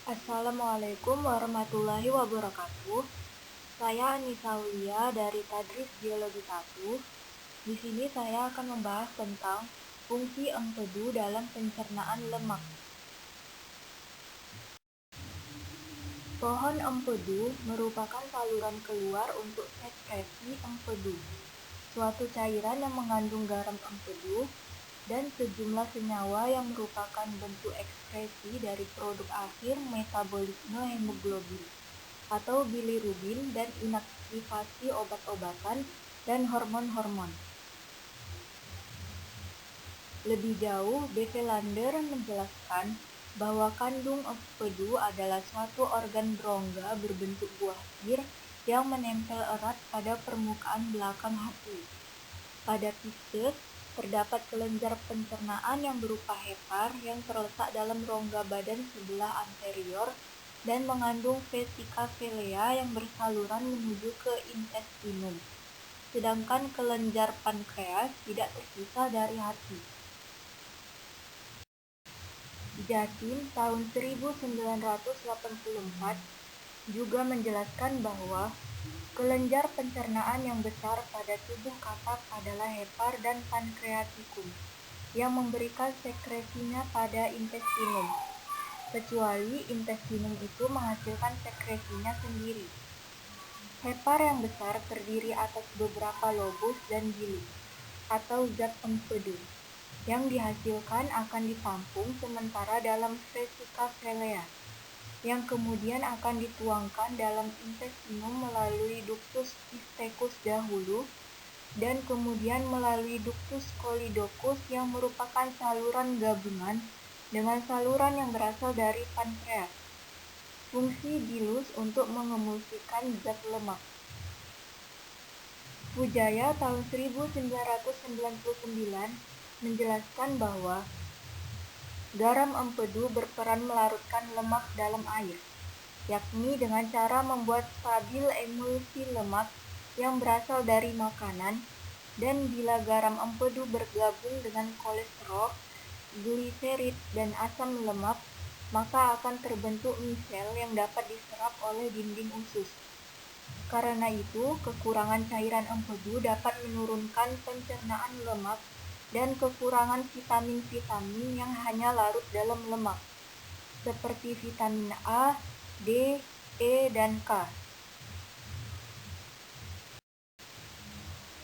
Assalamualaikum warahmatullahi wabarakatuh. Saya Anissa Aulia dari Tadris Biologi 1. Di sini saya akan membahas tentang fungsi empedu dalam pencernaan lemak. Pohon empedu merupakan saluran keluar untuk sekresi empedu, suatu cairan yang mengandung garam empedu dan sejumlah senyawa yang merupakan bentuk ekskresi dari produk akhir metabolisme hemoglobin atau bilirubin dan inaktivasi obat-obatan dan hormon-hormon. Lebih jauh, Develander menjelaskan bahwa kandung empedu adalah suatu organ berongga berbentuk buah sir yang menempel erat pada permukaan belakang hati. Pada pisces, terdapat kelenjar pencernaan yang berupa hepar yang terletak dalam rongga badan sebelah anterior dan mengandung vesika velea yang bersaluran menuju ke intestinum, sedangkan kelenjar pankreas tidak terpisah dari hati. Jatim tahun 1984 juga menjelaskan bahwa kelenjar pencernaan yang besar pada tubuh katak adalah hepar dan pankreatikum yang memberikan sekresinya pada intestinum, kecuali intestinum itu menghasilkan sekresinya sendiri. Hepar yang besar terdiri atas beberapa lobus dan bilis, atau zat empedu, yang dihasilkan akan ditampung sementara dalam vesika velea, yang kemudian akan dituangkan dalam intestinum melalui ductus cystecus dahulu, dan kemudian melalui ductus choledochus yang merupakan saluran gabungan dengan saluran yang berasal dari pankreas. Fungsi bilus untuk mengemulsikan zat lemak. Pujaya tahun 1999 menjelaskan bahwa garam empedu berperan melarutkan lemak dalam air, yakni dengan cara membuat stabil emulsi lemak yang berasal dari makanan, dan bila garam empedu bergabung dengan kolesterol, gliserid, dan asam lemak, maka akan terbentuk misel yang dapat diserap oleh dinding usus. Karena itu, kekurangan cairan empedu dapat menurunkan pencernaan lemak dan kekurangan vitamin-vitamin yang hanya larut dalam lemak, seperti vitamin A, D, E, dan K.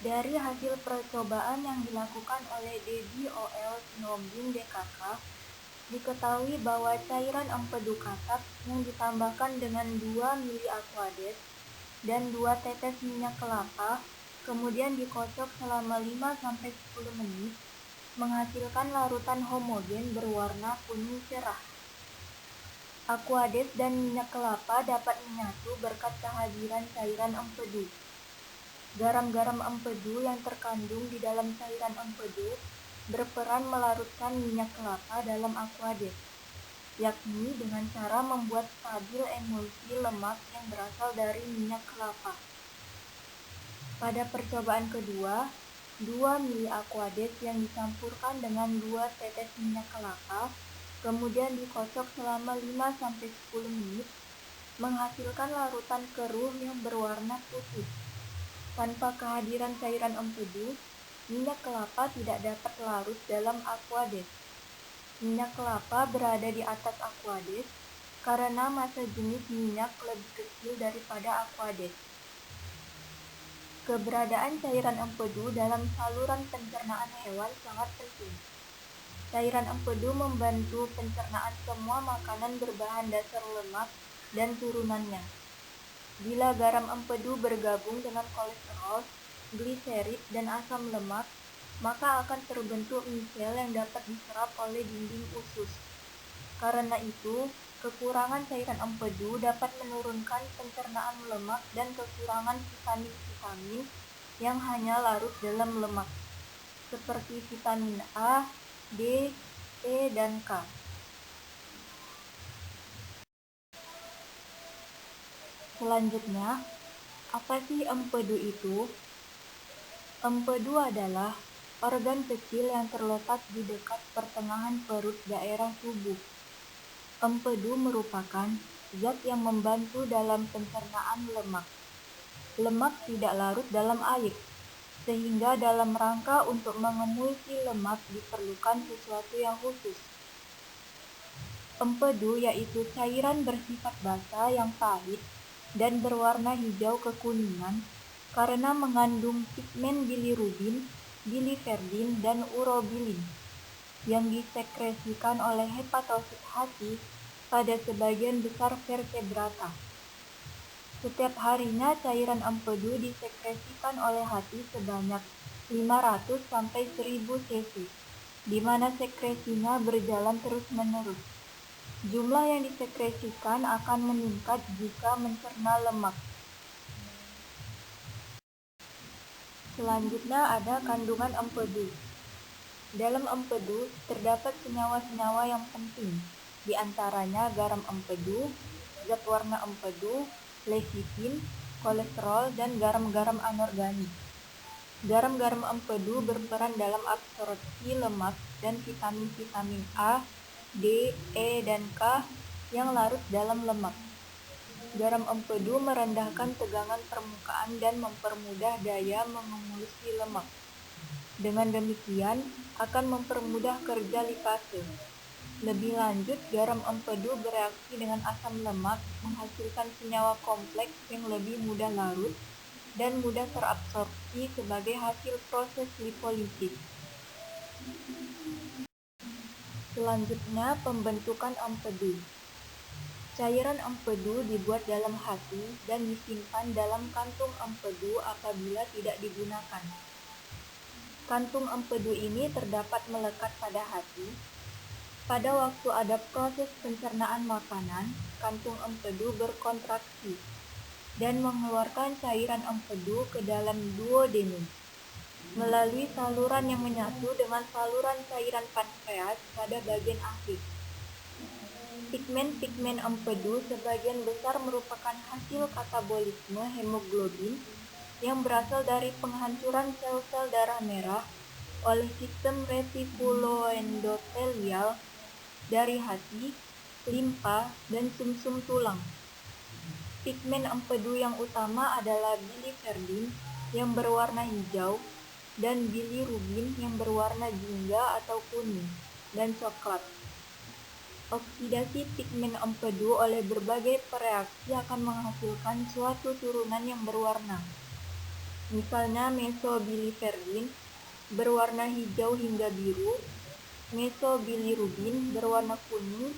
Dari hasil percobaan yang dilakukan oleh Debbie O.L. Sinombing DKK, diketahui bahwa cairan empedu katak yang ditambahkan dengan 2 mili aquades dan 2 tetes minyak kelapa, kemudian dikocok selama 5-10 menit, menghasilkan larutan homogen berwarna kuning cerah. Aquades dan minyak kelapa dapat menyatu berkat kehadiran cairan empedu. Garam-garam empedu yang terkandung di dalam cairan empedu berperan melarutkan minyak kelapa dalam aquades, yakni dengan cara membuat stabil emulsi lemak yang berasal dari minyak kelapa. Pada percobaan kedua, 2 mili aquades yang dicampurkan dengan 2 tetes minyak kelapa, kemudian dikocok selama 5-10 menit, menghasilkan larutan keruh yang berwarna putih. Tanpa kehadiran cairan empedu, minyak kelapa tidak dapat larut dalam aquades. Minyak kelapa berada di atas aquades karena massa jenis minyak lebih kecil daripada aquades. Keberadaan cairan empedu dalam saluran pencernaan hewan sangat penting. Cairan empedu membantu pencernaan semua makanan berbahan dasar lemak dan turunannya. Bila garam empedu bergabung dengan kolesterol, gliserid, dan asam lemak, maka akan terbentuk misel yang dapat diserap oleh dinding usus. Karena itu, kekurangan cairan empedu dapat menurunkan pencernaan lemak dan kekurangan vitamin-vitamin yang hanya larut dalam lemak, seperti vitamin A, D, E, dan K. Selanjutnya, apa sih empedu itu? Empedu adalah organ kecil yang terletak di dekat pertengahan perut daerah tubuh. Empedu merupakan zat yang membantu dalam pencernaan lemak. Lemak tidak larut dalam air, sehingga dalam rangka untuk mengemulsi lemak diperlukan sesuatu yang khusus. Empedu yaitu cairan bersifat basa yang pahit dan berwarna hijau kekuningan karena mengandung pigmen bilirubin, biliverdin, dan urobilin yang disekresikan oleh hepatosit hati pada sebagian besar vertebrata. Setiap harinya cairan empedu disekresikan oleh hati sebanyak 500 sampai 1000 cc, di mana sekresinya berjalan terus-menerus. Jumlah yang disekresikan akan meningkat jika mencerna lemak. Selanjutnya ada kandungan empedu. Dalam empedu terdapat senyawa-senyawa yang penting, di antaranya garam empedu, zat warna empedu, lecitin, kolesterol, dan garam-garam anorganik. Garam-garam empedu berperan dalam absorpsi lemak dan vitamin-vitamin A, D, E, dan K yang larut dalam lemak. Garam empedu merendahkan tegangan permukaan dan mempermudah daya mengemulsi lemak. Dengan demikian, akan mempermudah kerja lipase. Lebih lanjut, garam empedu bereaksi dengan asam lemak, menghasilkan senyawa kompleks yang lebih mudah larut dan mudah terabsorpsi sebagai hasil proses lipolisis. Selanjutnya, pembentukan empedu. Cairan empedu dibuat dalam hati dan disimpan dalam kantung empedu apabila tidak digunakan. Kantung empedu ini terdapat melekat pada hati. Pada waktu ada proses pencernaan makanan, kantung empedu berkontraksi dan mengeluarkan cairan empedu ke dalam duodenum melalui saluran yang menyatu dengan saluran cairan pankreas pada bagian akhir. Pigmen-pigmen empedu sebagian besar merupakan hasil katabolisme hemoglobin yang berasal dari penghancuran sel-sel darah merah oleh sistem retikuloendotelial dari hati, limpa, dan sumsum tulang. Pigmen empedu yang utama adalah biliverdin yang berwarna hijau dan bilirubin yang berwarna jingga atau kuning dan coklat. Oksidasi pigmen empedu oleh berbagai reaksi akan menghasilkan suatu turunan yang berwarna. Misalnya mesobiliverdin berwarna hijau hingga biru, mesobilirubin berwarna kuning,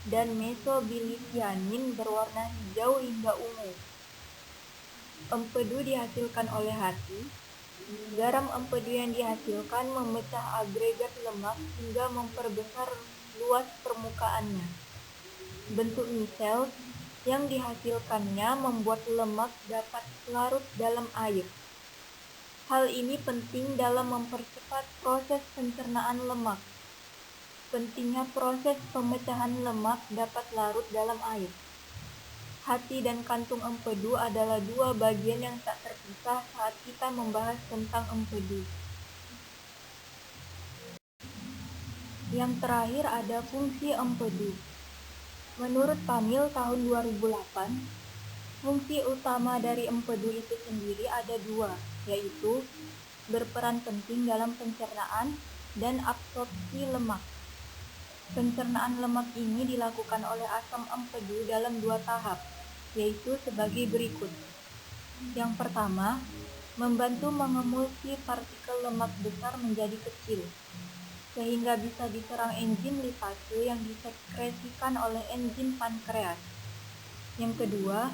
dan mesobilisianin berwarna hijau hingga ungu. Empedu dihasilkan oleh hati. Garam empedu yang dihasilkan memecah agregat lemak hingga memperbesar luas permukaannya. Bentuk misel yang dihasilkannya membuat lemak dapat larut dalam air. Hal ini penting dalam mempercepat proses pencernaan lemak. Pentingnya proses pemecahan lemak dapat larut dalam air. Hati dan kantung empedu adalah dua bagian yang tak terpisah saat kita membahas tentang empedu. Yang terakhir ada fungsi empedu. Menurut Pamil tahun 2008, fungsi utama dari empedu itu sendiri ada dua, yaitu berperan penting dalam pencernaan dan absorpsi lemak. Pencernaan lemak ini dilakukan oleh asam empedu dalam dua tahap, yaitu sebagai berikut. Yang pertama, membantu mengemulsi partikel lemak besar menjadi kecil, sehingga bisa diserang enzim lipase yang disekresikan oleh enzim pankreas. Yang kedua,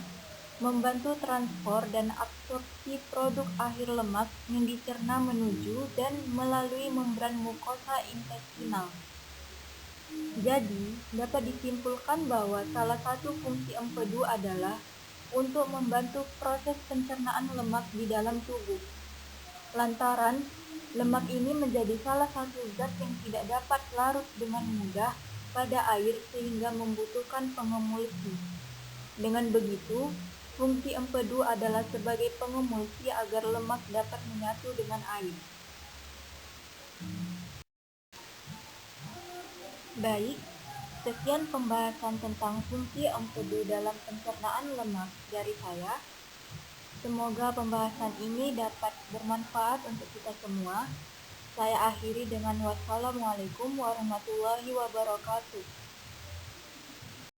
membantu transport dan absorpsi produk akhir lemak yang dicerna menuju dan melalui membran mukosa intestinal. Jadi, dapat disimpulkan bahwa salah satu fungsi empedu adalah untuk membantu proses pencernaan lemak di dalam tubuh. Lantaran, lemak ini menjadi salah satu zat yang tidak dapat larut dengan mudah pada air sehingga membutuhkan pengemulsi. Dengan begitu, fungsi empedu adalah sebagai pengemulsi agar lemak dapat menyatu dengan air. Baik, Sekian pembahasan tentang fungsi empedu dalam pencernaan lemak dari saya. Semoga pembahasan ini dapat bermanfaat untuk kita semua. Saya akhiri dengan wassalamualaikum warahmatullahi wabarakatuh.